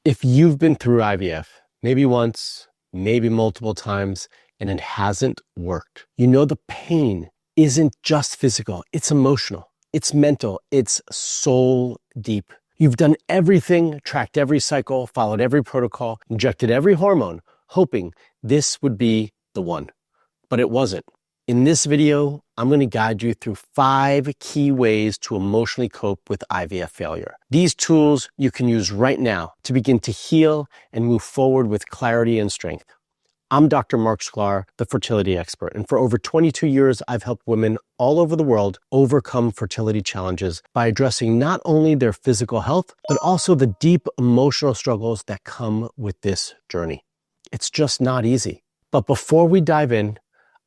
If you've been through IVF, maybe once, maybe multiple times, and it hasn't worked, you know the pain isn't just physical, it's emotional, it's mental, it's soul deep. You've done everything, tracked every cycle, followed every protocol, injected every hormone, hoping this would be the one, but it wasn't. In this video, I'm going to guide you through 5 key ways to emotionally cope with IVF failure. These tools you can use right now to begin to heal and move forward with clarity and strength. I'm Dr. Marc Sklar, the fertility expert, and for over 22 years, I've helped women all over the world overcome fertility challenges by addressing not only their physical health, but also the deep emotional struggles that come with this journey. It's just not easy. But before we dive in,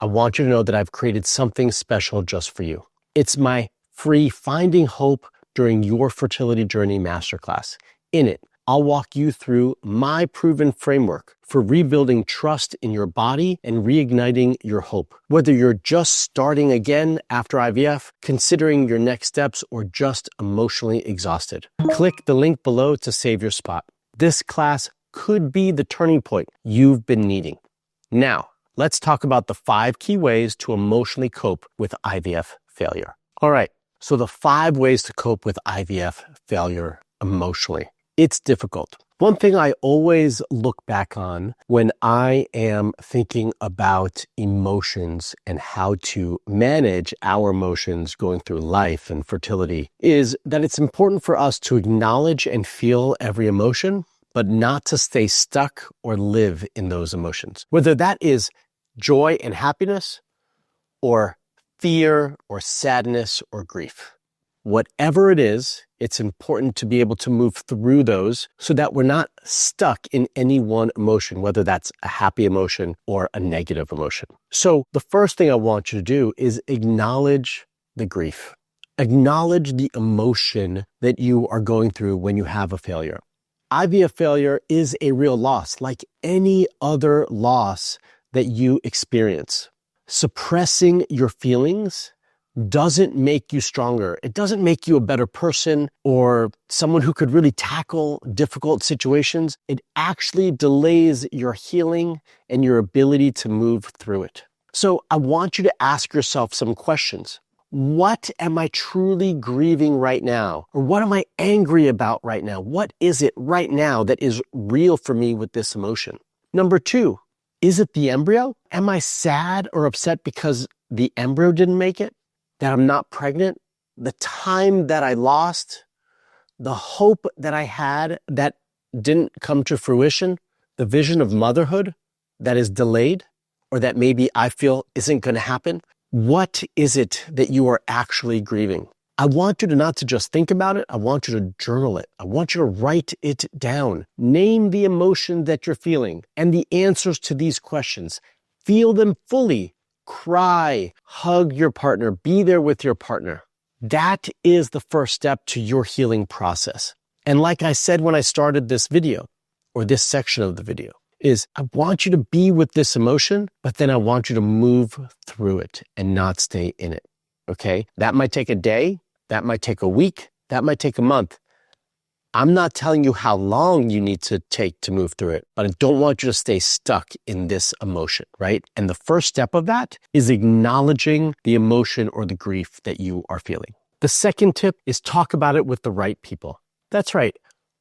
I want you to know that I've created something special just for you. It's my free Finding Hope During Your Fertility Journey Masterclass. In it, I'll walk you through my proven framework for rebuilding trust in your body and reigniting your hope. Whether you're just starting again after IVF, considering your next steps, or just emotionally exhausted. Click the link below to save your spot. This class could be the turning point you've been needing. Now, let's talk about the 5 key ways to emotionally cope with IVF failure. All right, so the 5 ways to cope with IVF failure emotionally. It's difficult. One thing I always look back on when I am thinking about emotions and how to manage our emotions going through life and fertility is that it's important for us to acknowledge and feel every emotion, but not to stay stuck or live in those emotions. Whether that is joy and happiness, or fear, or sadness, or grief. Whatever it is, it's important to be able to move through those so that we're not stuck in any one emotion, whether that's a happy emotion or a negative emotion. So the first thing I want you to do is acknowledge the grief. Acknowledge the emotion that you are going through when you have a failure. IVF failure is a real loss, like any other loss that you experience. Suppressing your feelings doesn't make you stronger. It doesn't make you a better person or someone who could really tackle difficult situations. It actually delays your healing and your ability to move through it. So I want you to ask yourself some questions. What am I truly grieving right now? Or what am I angry about right now? What is it right now that is real for me with this emotion? Number 2, is it the embryo? Am I sad or upset because the embryo didn't make it? That I'm not pregnant? The time that I lost? The hope that I had that didn't come to fruition? The vision of motherhood that is delayed or that maybe I feel isn't going to happen? What is it that you are actually grieving? I want you to not to just think about it. I want you to journal it. I want you to write it down. Name the emotion that you're feeling and the answers to these questions. Feel them fully. Cry, hug your partner, be there with your partner. That is the first step to your healing process. And like I said when I started this video, or this section of the video, is I want you to be with this emotion, but then I want you to move through it and not stay in it. Okay? That might take a day, that might take a week, that might take a month. I'm not telling you how long you need to take to move through it, but I don't want you to stay stuck in this emotion, right? And the first step of that is acknowledging the emotion or the grief that you are feeling. The second tip is talk about it with the right people. That's right.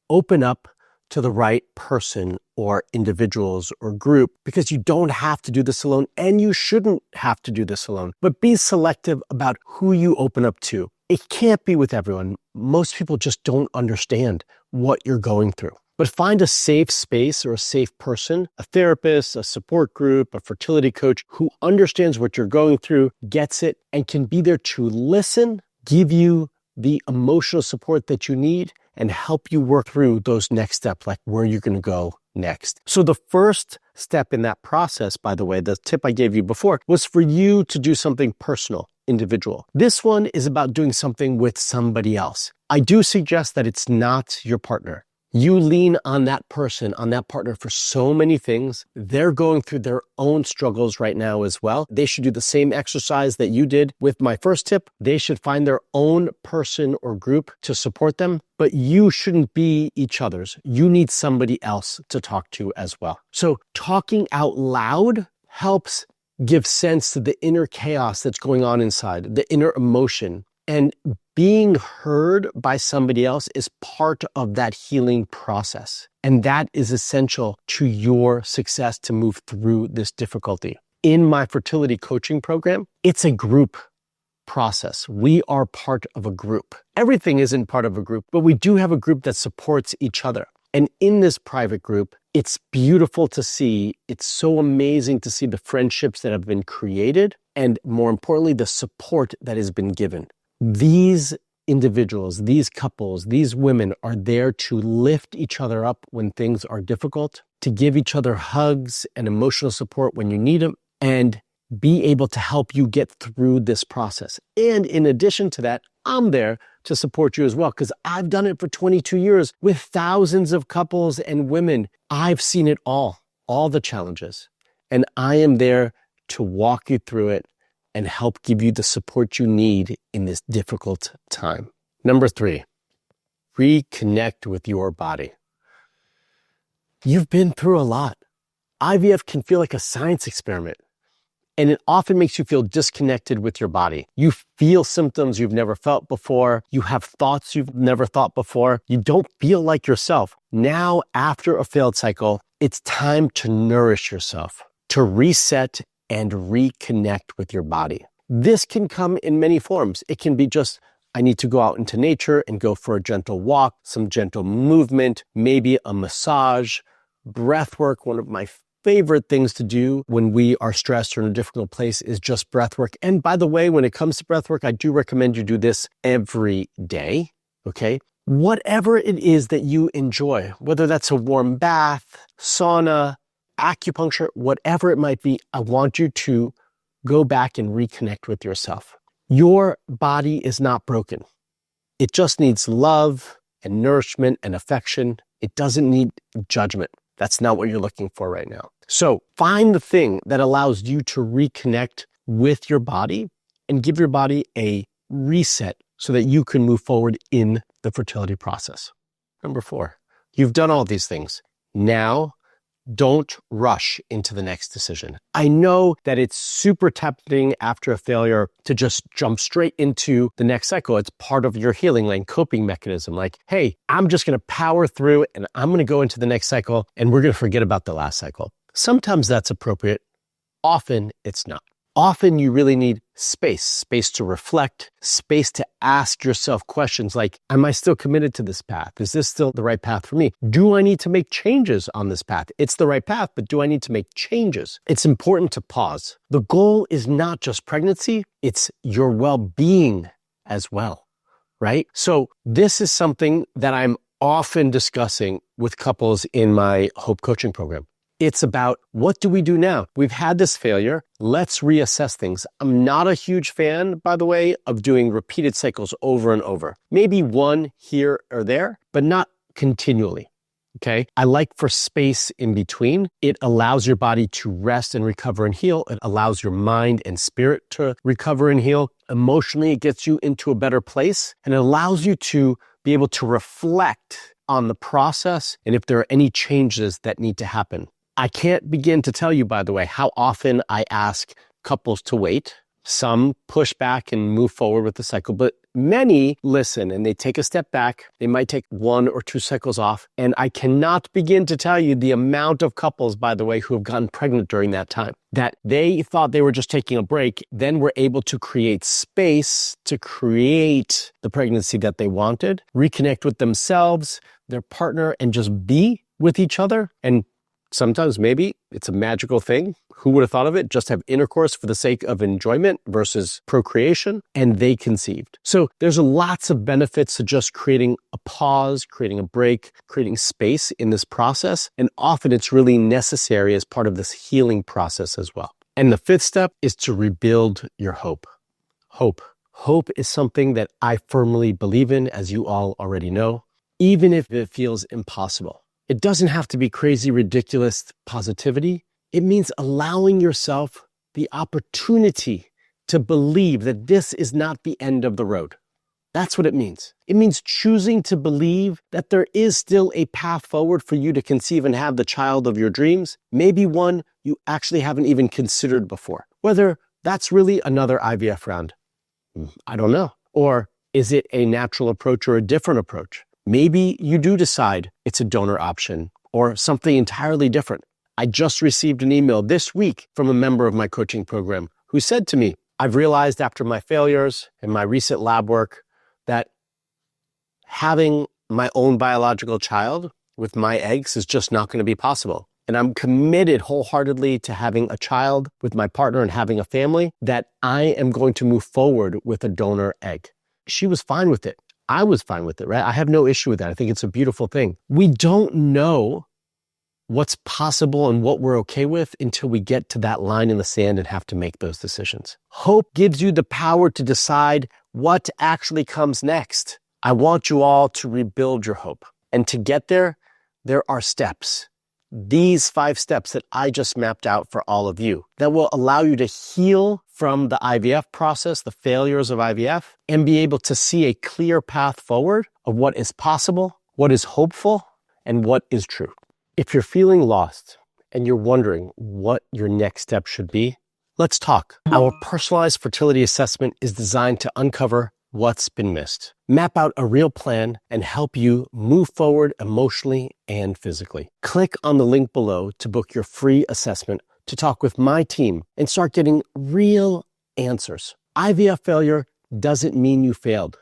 Open up to the right person or individuals or group, because you don't have to do this alone and you shouldn't have to do this alone, but be selective about who you open up to. It can't be with everyone. Most people just don't understand what you're going through. But find a safe space or a safe person, a therapist, a support group, a fertility coach who understands what you're going through, gets it, and can be there to listen, give you the emotional support that you need, and help you work through those next steps, like where you're going to go next. So the first step in that process, by the way, the tip I gave you before, was for you to do something personal, individual. This one is about doing something with somebody else. I do suggest that it's not your partner. You lean on that person, on that partner for so many things. They're going through their own struggles right now as well. They should do the same exercise that you did with my first tip. They should find their own person or group to support them, but you shouldn't be each other's. You need somebody else to talk to as well. So talking out loud helps give sense to the inner chaos that's going on inside, the inner emotion. And being heard by somebody else is part of that healing process. And that is essential to your success to move through this difficulty. In my fertility coaching program, it's a group process. We are part of a group. Everything isn't part of a group, but we do have a group that supports each other. And in this private group, it's beautiful to see. It's so amazing to see the friendships that have been created, and more importantly, the support that has been given. These individuals, these couples, these women are there to lift each other up when things are difficult, to give each other hugs and emotional support when you need them, and be able to help you get through this process. And in addition to that, I'm there to support you as well, because I've done it for 22 years with thousands of couples and women. I've seen it all the challenges, and I am there to walk you through it and help give you the support you need in this difficult time. Number 3, reconnect with your body. You've been through a lot. IVF can feel like a science experiment, and it often makes you feel disconnected with your body. You feel symptoms you've never felt before. You have thoughts you've never thought before. You don't feel like yourself. Now, after a failed cycle, it's time to nourish yourself, to reset and reconnect with your body. This can come in many forms. It can be just, I need to go out into nature and go for a gentle walk, some gentle movement, maybe a massage, breath work. One of my favorite things to do when we are stressed or in a difficult place is just breath work. And by the way, when it comes to breath work, I do recommend you do this every day, okay? Whatever it is that you enjoy, whether that's a warm bath, sauna, acupuncture, whatever it might be, I want you to go back and reconnect with yourself. Your body is not broken. It just needs love and nourishment and affection. It doesn't need judgment. That's not what you're looking for right now. So find the thing that allows you to reconnect with your body and give your body a reset so that you can move forward in the fertility process. Number 4, you've done all these things. Now, don't rush into the next decision. I know that it's super tempting after a failure to just jump straight into the next cycle. It's part of your healing lane coping mechanism. Like, hey, I'm just going to power through and I'm going to go into the next cycle and we're going to forget about the last cycle. Sometimes that's appropriate. Often it's not. Often you really need space to reflect, space to ask yourself questions like, am I still committed to this path? Is this still the right path for me? Do I need to make changes on this path? It's the right path, but do I need to make changes? It's important to pause. The goal is not just pregnancy, it's your well-being as well, right? So this is something that I'm often discussing with couples in my Hope coaching program. It's about, what do we do now? We've had this failure. Let's reassess things. I'm not a huge fan, by the way, of doing repeated cycles over and over. Maybe one here or there, but not continually. Okay? I like for space in between. It allows your body to rest and recover and heal. It allows your mind and spirit to recover and heal. Emotionally, it gets you into a better place, and it allows you to be able to reflect on the process and if there are any changes that need to happen. I can't begin to tell you, by the way, how often I ask couples to wait. Some push back and move forward with the cycle, but many listen and they take a step back. They might take 1 or 2 cycles off. And I cannot begin to tell you the amount of couples, by the way, who have gotten pregnant during that time, that they thought they were just taking a break, then were able to create space to create the pregnancy that they wanted, reconnect with themselves, their partner, and just be with each other. And sometimes maybe it's a magical thing. Who would have thought of it? Just have intercourse for the sake of enjoyment versus procreation, and they conceived. So there's lots of benefits to just creating a pause, creating a break, creating space in this process. And often it's really necessary as part of this healing process as well. And the 5th step is to rebuild your hope. Hope is something that I firmly believe in, as you all already know. even if it feels impossible. It doesn't have to be crazy, ridiculous positivity. It means allowing yourself the opportunity to believe that this is not the end of the road. That's what it means. It means choosing to believe that there is still a path forward for you to conceive and have the child of your dreams, maybe one you actually haven't even considered before. Whether that's really another IVF round, I don't know. Or is it a natural approach or a different approach? Maybe you do decide it's a donor option or something entirely different. I just received an email this week from a member of my coaching program who said to me, I've realized after my failures and my recent lab work that having my own biological child with my eggs is just not going to be possible. And I'm committed wholeheartedly to having a child with my partner and having a family, that I am going to move forward with a donor egg. She was fine with it. I was fine with it, right? I have no issue with that. I think it's a beautiful thing. We don't know what's possible and what we're okay with until we get to that line in the sand and have to make those decisions. Hope gives you the power to decide what actually comes next. I want you all to rebuild your hope. And to get there, there are steps. These 5 steps that I just mapped out for all of you that will allow you to heal from the IVF process, the failures of IVF, and be able to see a clear path forward of what is possible, what is hopeful, and what is true. If you're feeling lost and you're wondering what your next step should be, let's talk. Our personalized fertility assessment is designed to uncover what's been missed, map out a real plan, and help you move forward emotionally and physically. Click on the link below to book your free assessment to talk with my team and start getting real answers. IVF failure doesn't mean you failed.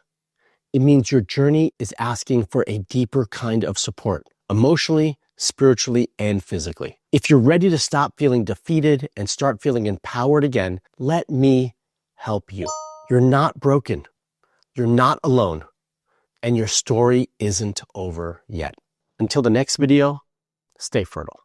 It means your journey is asking for a deeper kind of support, emotionally, spiritually, and physically. If you're ready to stop feeling defeated and start feeling empowered again, let me help you. You're not broken. You're not alone, and your story isn't over yet. Until the next video, stay fertile.